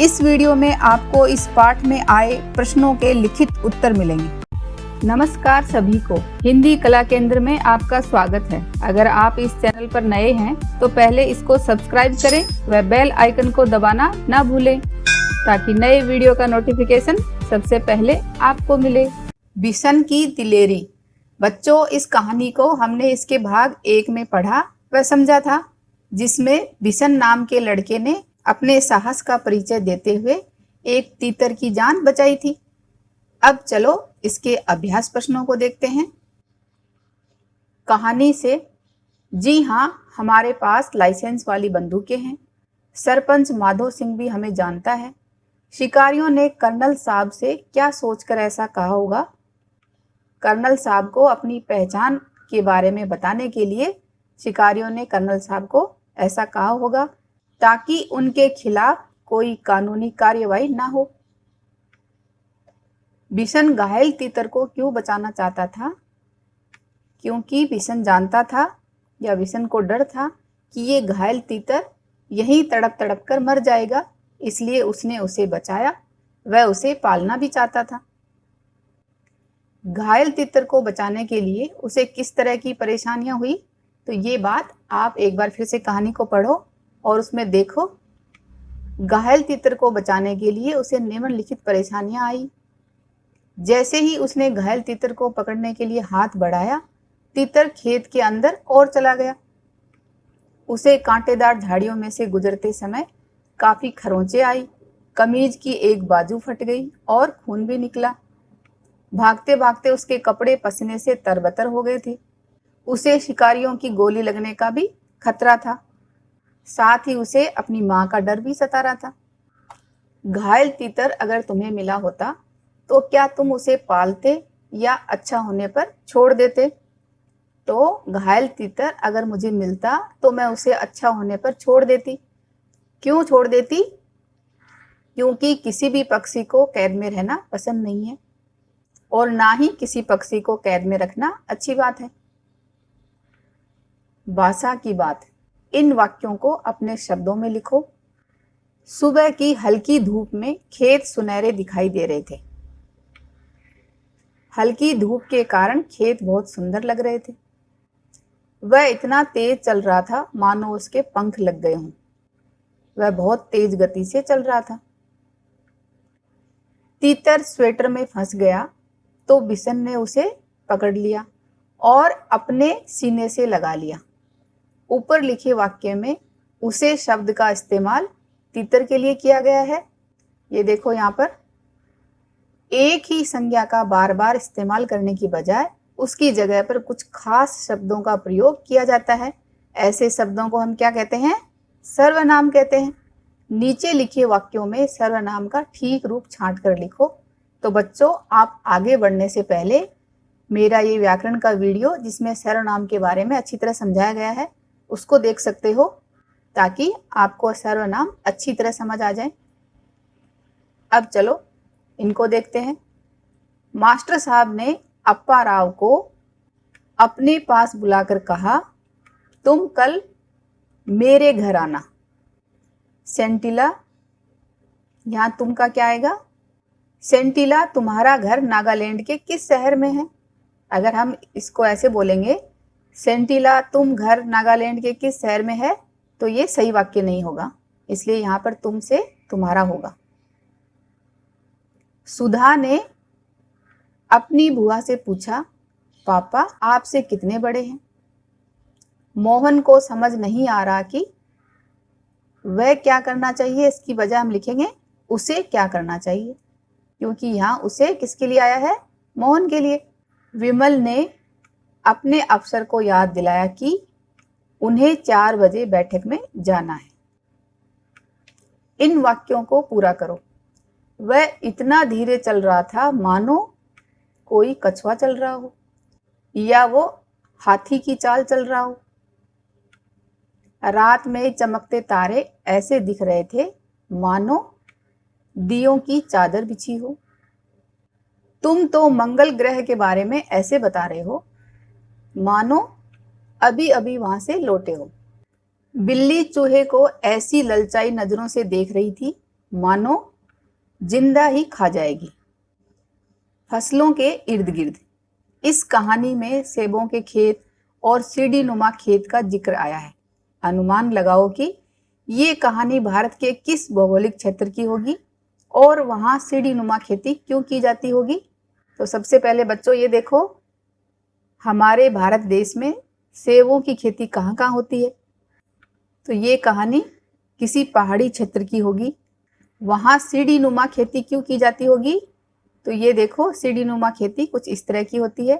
इस वीडियो में आपको इस पाठ में आए प्रश्नों के लिखित उत्तर मिलेंगे। नमस्कार सभी को, हिंदी कला केंद्र में आपका स्वागत है। अगर आप इस चैनल पर नए हैं तो पहले इसको सब्सक्राइब करें व बेल आइकन को दबाना ना भूलें ताकि नए वीडियो का नोटिफिकेशन सबसे पहले आपको मिले। बिशन की दिलेरी। बच्चों, इस कहानी को हमने इसके भाग 1 में पढ़ा व समझा था, जिसमें बिशन नाम के लड़के ने अपने साहस का परिचय देते हुए एक तीतर की जान बचाई थी। अब चलो इसके अभ्यास प्रश्नों को देखते हैं। कहानी से। जी हाँ, हमारे पास लाइसेंस वाली बंदूकें हैं। सरपंच माधो सिंह भी हमें जानता है। शिकारियों ने कर्नल साहब से क्या सोचकर ऐसा कहा होगा? कर्नल साहब को अपनी पहचान के बारे में बताने के लिए शिकारियों ने कर्नल साहब को ऐसा कहा होगा ताकि उनके खिलाफ कोई कानूनी कार्यवाही ना हो। बिशन घायल तीतर को क्यों बचाना चाहता था? क्योंकि बिशन जानता था या बिशन को डर था कि ये घायल तीतर यहीं तड़प तड़प कर मर जाएगा, इसलिए उसने उसे बचाया। वह उसे पालना भी चाहता था। घायल तीतर को बचाने के लिए उसे किस तरह की परेशानियां हुई, तो ये बात आप एक बार फिर से कहानी को पढ़ो और उसमें देखो। घायल तीतर को बचाने के लिए उसे निम्नलिखित परेशानियां आई। जैसे ही उसने घायल तीतर को पकड़ने के लिए हाथ बढ़ाया, तीतर खेत के अंदर और चला गया। उसे कांटेदार झाड़ियों में से गुजरते समय काफी खरोंचे आई। कमीज की एक बाजू फट गई और खून भी निकला। भागते भागते उसके कपड़े पसीने से तरबतर हो गए थे। उसे शिकारियों की गोली लगने का भी खतरा था। साथ ही उसे अपनी मां का डर भी सता रहा था। घायल तीतर अगर तुम्हें मिला होता तो क्या तुम उसे पालते या अच्छा होने पर छोड़ देते? तो घायल तीतर अगर मुझे मिलता तो मैं उसे अच्छा होने पर छोड़ देती। क्यों छोड़ देती? क्योंकि किसी भी पक्षी को कैद में रहना पसंद नहीं है और ना ही किसी पक्षी को कैद में रखना अच्छी बात है। भाषा की बात। इन वाक्यों को अपने शब्दों में लिखो। सुबह की हल्की धूप में खेत सुनहरे दिखाई दे रहे थे। हल्की धूप के कारण खेत बहुत सुंदर लग रहे थे। वह इतना तेज चल रहा था मानो उसके पंख लग गए हों। वह बहुत तेज गति से चल रहा था। तीतर स्वेटर में फंस गया तो बिशन ने उसे पकड़ लिया और अपने सीने से लगा लिया। ऊपर लिखे वाक्य में उसे शब्द का इस्तेमाल तीतर के लिए किया गया है। ये देखो, यहाँ पर एक ही संज्ञा का बार बार इस्तेमाल करने की बजाय उसकी जगह पर कुछ खास शब्दों का प्रयोग किया जाता है। ऐसे शब्दों को हम क्या कहते हैं? सर्वनाम कहते हैं। नीचे लिखे वाक्यों में सर्वनाम का ठीक रूप छांट कर लिखो। तो बच्चों, आप आगे बढ़ने से पहले मेरा ये व्याकरण का वीडियो जिसमें सर्वनाम के बारे में अच्छी तरह समझाया गया है उसको देख सकते हो ताकि आपको सर्वनाम अच्छी तरह समझ आ जाए। अब चलो इनको देखते हैं। मास्टर साहब ने अप्पा राव को अपने पास बुलाकर कहा, तुम कल मेरे घर आना। सेंटिला, यहां तुम का क्या आएगा? सेंटिला, तुम्हारा घर नागालैंड के किस शहर में है? अगर हम इसको ऐसे बोलेंगे, सेंटिला तुम घर नागालैंड के किस शहर में है, तो ये सही वाक्य नहीं होगा, इसलिए यहां पर तुम से तुम्हारा होगा। सुधा ने अपनी बुआ से पूछा, पापा आपसे कितने बड़े हैं? मोहन को समझ नहीं आ रहा कि वह क्या करना चाहिए, इसकी वजह हम लिखेंगे उसे क्या करना चाहिए, क्योंकि यहाँ उसे किसके लिए आया है? मोहन के लिए। विमल ने अपने अफसर को याद दिलाया कि उन्हें 4 बजे बैठक में जाना है। इन वाक्यों को पूरा करो। वह इतना धीरे चल रहा था मानो कोई कछुआ चल रहा हो या वो हाथी की चाल चल रहा हो। रात में चमकते तारे ऐसे दिख रहे थे मानो दियों की चादर बिछी हो। तुम तो मंगल ग्रह के बारे में ऐसे बता रहे हो मानो अभी अभी वहां से लौटे हो। बिल्ली चूहे को ऐसी ललचाई नजरों से देख रही थी मानो जिंदा ही खा जाएगी। फसलों के इर्द गिर्द। इस कहानी में सेबों के खेत और सीढ़ी नुमा खेत का जिक्र आया है। अनुमान लगाओ कि ये कहानी भारत के किस भौगोलिक क्षेत्र की होगी और वहां सीढ़ी नुमा खेती क्यों की जाती होगी। तो सबसे पहले बच्चों ये देखो, हमारे भारत देश में सेबों की खेती कहाँ कहाँ होती है। तो ये कहानी किसी पहाड़ी क्षेत्र की होगी। वहां सीढ़ी नुमा खेती क्यों की जाती होगी। तो ये देखो, सीढ़ी नुमा खेती कुछ इस तरह की होती है।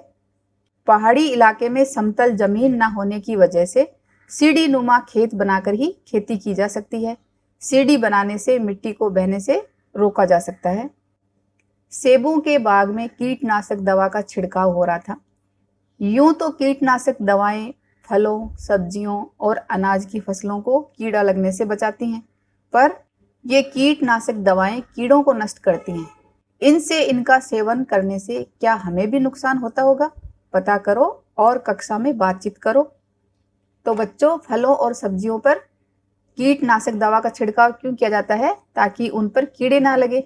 पहाड़ी इलाके में समतल जमीन न होने की वजह से सीढ़ी नुमा खेत बनाकर ही खेती की जा सकती है। सीढ़ी बनाने से मिट्टी को बहने से रोका जा सकता है। सेबों के बाग में कीटनाशक दवा का छिड़काव हो रहा था। यूं तो कीटनाशक दवाएं फलों, सब्जियों और अनाज की फसलों को कीड़ा लगने से बचाती हैं, पर ये कीटनाशक दवाएं कीड़ों को नष्ट करती हैं। इनसे इनका सेवन करने से क्या हमें भी नुकसान होता होगा? पता करो और कक्षा में बातचीत करो। तो बच्चों, फलों और सब्जियों पर कीटनाशक दवा का छिड़काव क्यों किया जाता है? ताकि उन पर कीड़े ना लगे।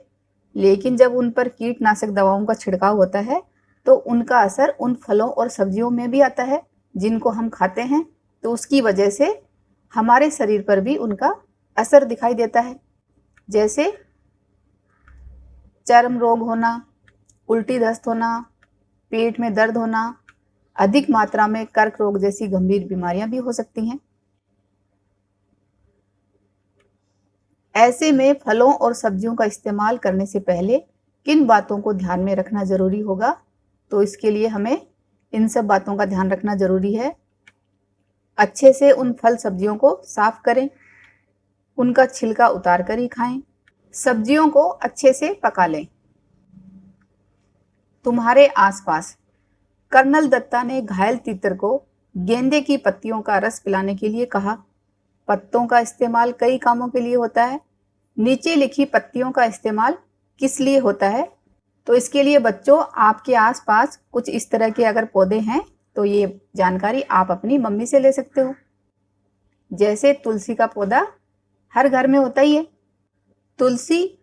लेकिन जब उन पर कीटनाशक दवाओं का छिड़काव होता है तो उनका असर उन फलों और सब्जियों में भी आता है जिनको हम खाते हैं। तो उसकी वजह से हमारे शरीर पर भी उनका असर दिखाई देता है, जैसे चर्म रोग होना, उल्टी दस्त होना, पेट में दर्द होना, अधिक मात्रा में कर्क रोग जैसी गंभीर बीमारियां भी हो सकती हैं। ऐसे में फलों और सब्जियों का इस्तेमाल करने से पहले किन बातों को ध्यान में रखना जरूरी होगा? तो इसके लिए हमें इन सब बातों का ध्यान रखना जरूरी है। अच्छे से उन फल सब्जियों को साफ करें, उनका छिलका उतार कर ही खाएं। सब्जियों को अच्छे से पका लें। तुम्हारे आसपास कर्नल दत्ता ने घायल तीतर को गेंदे की पत्तियों का रस पिलाने के लिए कहा। पत्तों का इस्तेमाल कई कामों के लिए होता है। नीचे लिखी पत्तियों का इस्तेमाल किस लिए होता है? तो इसके लिए बच्चों, आपके आसपास कुछ इस तरह के अगर पौधे हैं तो ये जानकारी आप अपनी मम्मी से ले सकते हो। जैसे तुलसी का पौधा हर घर में होता ही है। तुलसी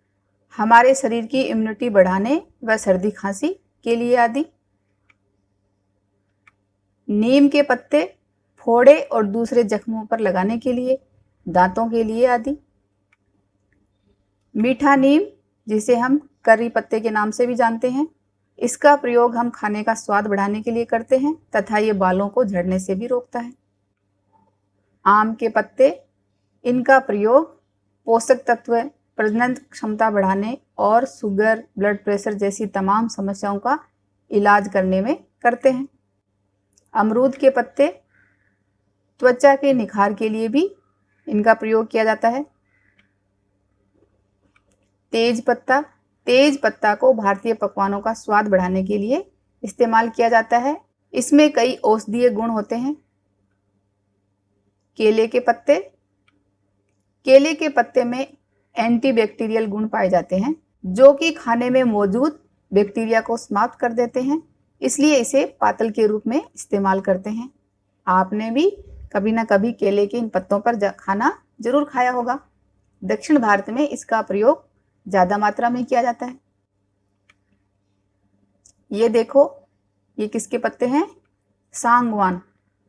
हमारे शरीर की इम्यूनिटी बढ़ाने व सर्दी खांसी के लिए आदि। नीम के पत्ते फोड़े और दूसरे जख्मों पर लगाने के लिए, दांतों के लिए आदि। मीठा नीम, जिसे हम करी पत्ते के नाम से भी जानते हैं, इसका प्रयोग हम खाने का स्वाद बढ़ाने के लिए करते हैं तथा ये बालों को झड़ने से भी रोकता है। आम के पत्ते, इनका प्रयोग पोषक तत्व, प्रजनन क्षमता बढ़ाने और शुगर, ब्लड प्रेशर जैसी तमाम समस्याओं का इलाज करने में करते हैं। अमरूद के पत्ते, त्वचा के निखार के लिए भी इनका प्रयोग किया जाता है। तेज पत्ता, तेज पत्ता को भारतीय पकवानों का स्वाद बढ़ाने के लिए इस्तेमाल किया जाता है। इसमें कई औषधीय गुण होते हैं। केले के पत्ते, केले के पत्ते में एंटीबैक्टीरियल गुण पाए जाते हैं जो कि खाने में मौजूद बैक्टीरिया को समाप्त कर देते हैं, इसलिए इसे पातल के रूप में इस्तेमाल करते हैं। आपने भी कभी ना कभी केले के इन पत्तों पर खाना जरूर खाया होगा। दक्षिण भारत में इसका प्रयोग ज्यादा मात्रा में किया जाता है। ये देखो, ये किसके पत्ते हैं? सांगवान।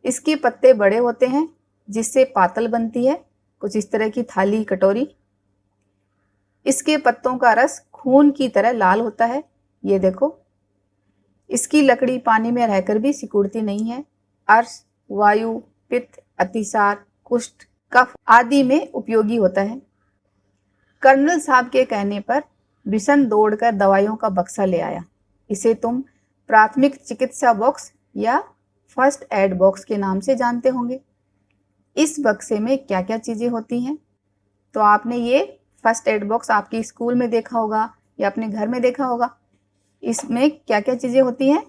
इसके पत्ते बड़े होते हैं जिससे पातल बनती है, कुछ इस तरह की थाली कटोरी। इसके पत्तों का रस खून की तरह लाल होता है। ये देखो, इसकी लकड़ी पानी में रहकर भी सिकुड़ती नहीं है। अर्श, वायु, पित्त, अतिसार, कुष्ठ, कफ आदि में उपयोगी होता है। कर्नल साहब के कहने पर बिशन दौड़कर दवाइयों का बक्सा ले आया। इसे तुम प्राथमिक चिकित्सा बॉक्स या फर्स्ट एड बॉक्स के नाम से जानते होंगे। इस बक्से में क्या क्या चीजें होती हैं? तो आपने ये फर्स्ट एड बॉक्स आपके स्कूल में देखा होगा या अपने घर में देखा होगा। इसमें क्या क्या चीजें होती हैं?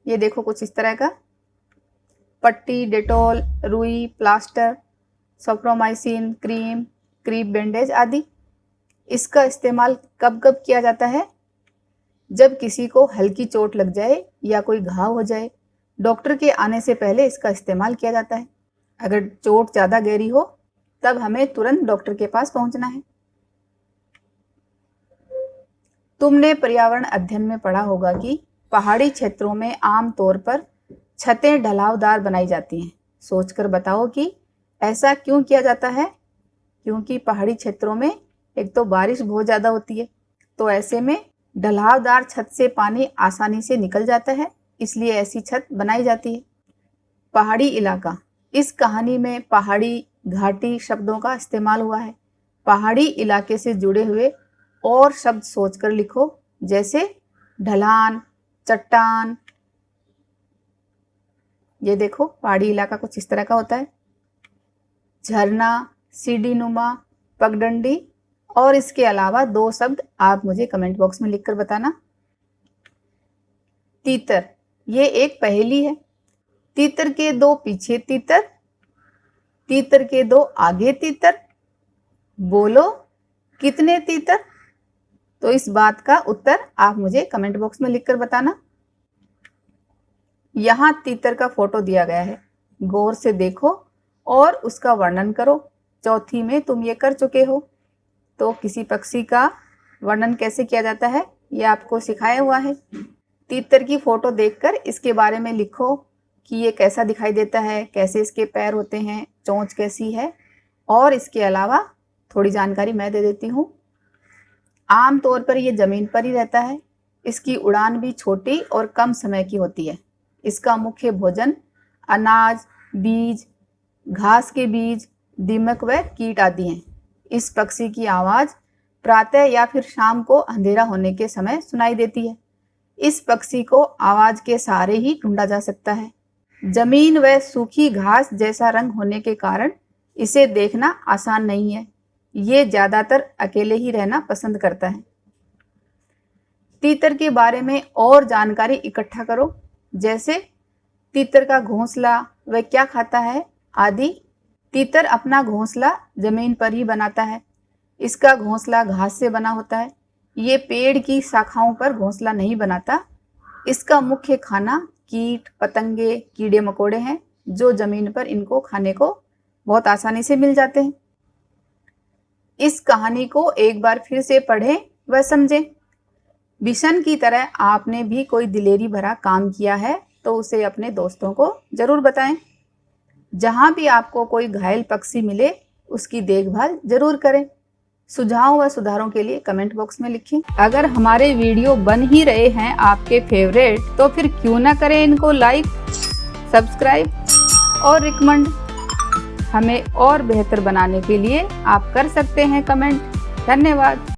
ये देखो, कुछ इस तरह का पट्टी, डेटॉल, रुई, प्लास्टर, सप्रोमाइसिन, क्रीम, क्रीप बैंडेज आदि। इसका इस्तेमाल कब कब किया जाता है? जब किसी को हल्की चोट लग जाए या कोई घाव हो जाए, डॉक्टर के आने से पहले इसका इस्तेमाल किया जाता है। अगर चोट ज़्यादा गहरी हो तब हमें तुरंत डॉक्टर के पास पहुंचना है। तुमने पर्यावरण अध्ययन में पढ़ा होगा कि पहाड़ी क्षेत्रों में आमतौर पर छतें ढलावदार बनाई जाती हैं। सोचकर बताओ कि ऐसा क्यों किया जाता है। क्योंकि पहाड़ी क्षेत्रों में एक तो बारिश बहुत ज़्यादा होती है, तो ऐसे में ढलावदार छत से पानी आसानी से निकल जाता है, इसलिए ऐसी छत बनाई जाती है। पहाड़ी इलाका, इस कहानी में पहाड़ी, घाटी शब्दों का इस्तेमाल हुआ है। पहाड़ी इलाके से जुड़े हुए और शब्द सोचकर लिखो, जैसे ढलान, चट्टान। ये देखो पहाड़ी इलाका कुछ इस तरह का होता है। झरना, सीढ़ी नुमा, पगडंडी। और इसके अलावा 2 शब्द आप मुझे कमेंट बॉक्स में लिखकर बताना। तीतर, ये एक पहेली है। तीतर के 2 पीछे तीतर, तीतर के 2 आगे तीतर, बोलो कितने तीतर। तो इस बात का उत्तर आप मुझे कमेंट बॉक्स में लिखकर बताना। यहाँ तीतर का फोटो दिया गया है, गौर से देखो और उसका वर्णन करो। चौथी में तुम ये कर चुके हो। तो किसी पक्षी का वर्णन कैसे किया जाता है ये आपको सिखाया हुआ है। तीतर की फोटो देखकर इसके बारे में लिखो कि ये कैसा दिखाई देता है, कैसे इसके पैर होते हैं, चोंच कैसी है। और इसके अलावा थोड़ी जानकारी मैं दे देती हूँ। आमतौर पर ये जमीन पर ही रहता है। इसकी उड़ान भी छोटी और कम समय की होती है। इसका मुख्य भोजन अनाज, बीज, घास के बीज, दीमक व कीट आदि हैं। इस पक्षी की आवाज़ प्रातः या फिर शाम को अंधेरा होने के समय सुनाई देती है। इस पक्षी को आवाज़ के सहारे ही ढूंढा जा सकता है। जमीन व सूखी घास जैसा रंग होने के कारण इसे देखना आसान नहीं है। ये ज़्यादातर अकेले ही रहना पसंद करता है। तीतर के बारे में और जानकारी इकट्ठा करो, जैसे तीतर का घोंसला, वह क्या खाता है आदि। तीतर अपना घोंसला जमीन पर ही बनाता है। इसका घोंसला घास से बना होता है। ये पेड़ की शाखाओं पर घोंसला नहीं बनाता। इसका मुख्य खाना कीट, पतंगे, कीड़े मकोड़े हैं, जो जमीन पर इनको खाने को बहुत आसानी से मिल जाते हैं। इस कहानी को एक बार फिर से पढ़ें व समझें। बिशन की तरह आपने भी कोई दिलेरी भरा काम किया है तो उसे अपने दोस्तों को जरूर बताएं। जहां भी आपको कोई घायल पक्षी मिले उसकी देखभाल जरूर करें। सुझाव व सुधारों के लिए कमेंट बॉक्स में लिखें। अगर हमारे वीडियो बन ही रहे हैं आपके फेवरेट, तो फिर क्यों ना करें इनको लाइक, सब्सक्राइब और रिकमेंड। हमें और बेहतर बनाने के लिए आप कर सकते हैं कमेंट। धन्यवाद।